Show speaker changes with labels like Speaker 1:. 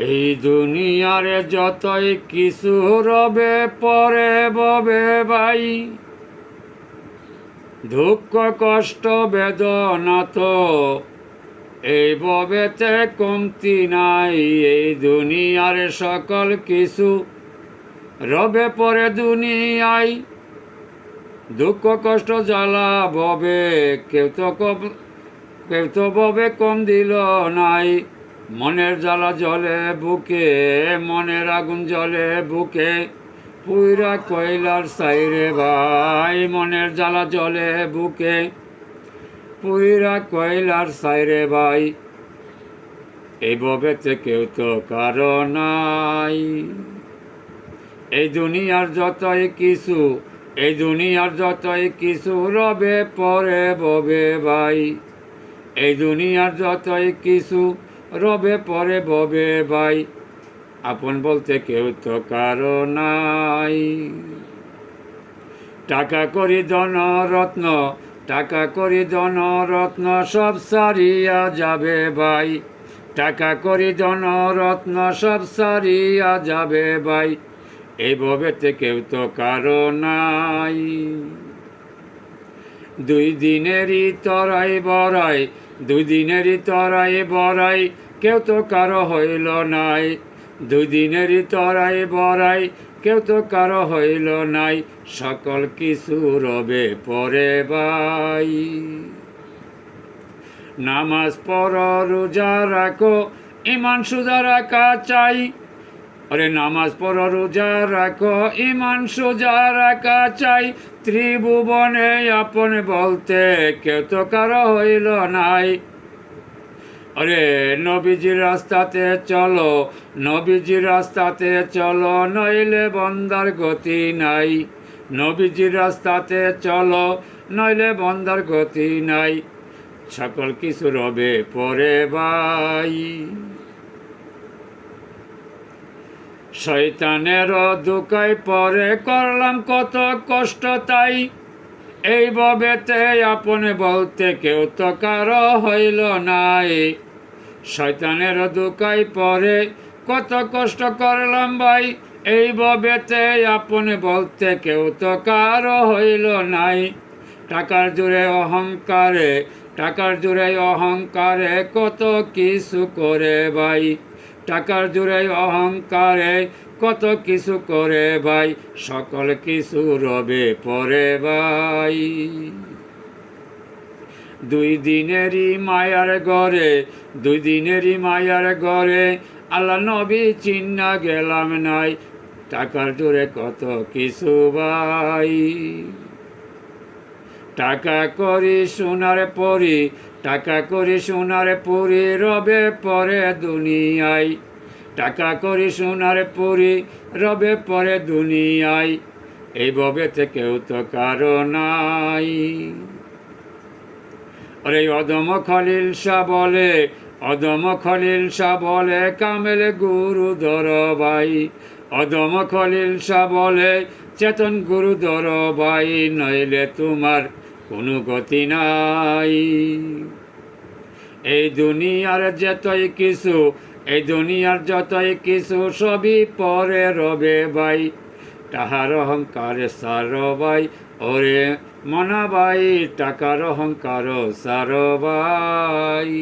Speaker 1: এই দুনিয়ারে যতই কিছু রবে পরে ববে ভাই, দুঃখ কষ্ট বেদনা তো এই ববেতে কমতি নাই। এই দুনিয়ার সকল কিছু রবে পরে দুনিয়ায়, দুঃখ কষ্ট জ্বালা ববে কেউ তো ববে কম দিল নাই। মনের জ্বালা জলে বুকে, মনের আগুন জলে বুকে, পুইরা কয়লার সাইরে ভাই। মনের জ্বালা জলে বুকে, পুইরা কয়লার সাইরে ভাই। এই ববেতে কেউ তো কারো নাই। এই দুনিয়ার যতই কিছু, এই দুনিয়ার যতই কিছু রবে পরে ববে ভাই। এই দুনিয়ার যতই কিছু রবে পরে ববে ভাই। আপন বলতে কেউ তো কারো নাই। টাকা করি ধন রত্ন, টাকা করি ধন রত্ন সব সারিয়া যাবে ভাই। টাকা করি ধন রত্ন সব সারিয়া যাবে ভাই। এই ভবেতে কেউ তো কারো নাই। দুই দিনেরই তরাই বড়াই, দুই দিনেরই তরাই বড়াই, কেউ তো কারো হইল নাই। দুই দিনেরই তরাই বড়াই, কেউ তো কারো হইল নাই। সকল কিছু রবে পরে ভাই। নামাজ পড়ো রোজা রাখো, ইমান সুজা রাখা চাই। আরে নামাজ পড়ো রোজা রাখো, ইমান সোজা রাখা চাই। ত্রিভুবনে আপন বলতে কেউ তো কারো হইল নাই। আরে নবীজির রাস্তাতে চলো, নবীজির রাস্তাতে চলো, নইলে বন্দার গতি নাই। নবীজির রাস্তাতে চলো, নইলে বন্দার গতি নাই। সকল কিছু রবে পরে ভাই। শয়তানের দুকায় পরে করলাম কত কষ্ট তাই। এই ববেতে আপনে বলতে কেউ তো কারো হইল নাই। শয়তানের দুকায় পরে কত কষ্ট করলাম ভাই। এই ববেতে আপনে বলতে কেউ তো কারো হইল নাই। টাকার জোরে অহংকারে, টাকার জোরে অহংকারে কত কিছু করে ভাই। টাকার জোরে অহংকারে কত কিছু করে ভাই। সকল কিছু রবে পরে ভাই। দুই দিনেরই মায়ার ঘরে, দুই দিনেরই মায়ার ঘরে, আল্লাহ নবী চিন্না গেলাম নাই। টাকার জোরে কত কিছু ভাই। টাকা করি সোনার পরি, টাকা করি সোনার পরি, রবে পরে দুনিয়ায়। টাকা করি সোনার পরি, রবে পরে দুনিয়ায়। এই ভবেতে কেউ তো কারো নাই। আরে অদম খলিল শাহ বলে, অদম খলিল শাহ বলে, কামেল গুরু ধর ভাই। অদম খলিল শাহ বলে, চেতন গুরু ধর ভাই, নইলে তোমার কোনো গতি নাই। এই দুনিয়ার যতই কিছু, এই দুনিয়ার যতই কিছু সবই পরে রবে ভাই। তাহার অহংকারে সার ভাই, ওরে মনা ভাই, টাকার অহংকার সার ভাই।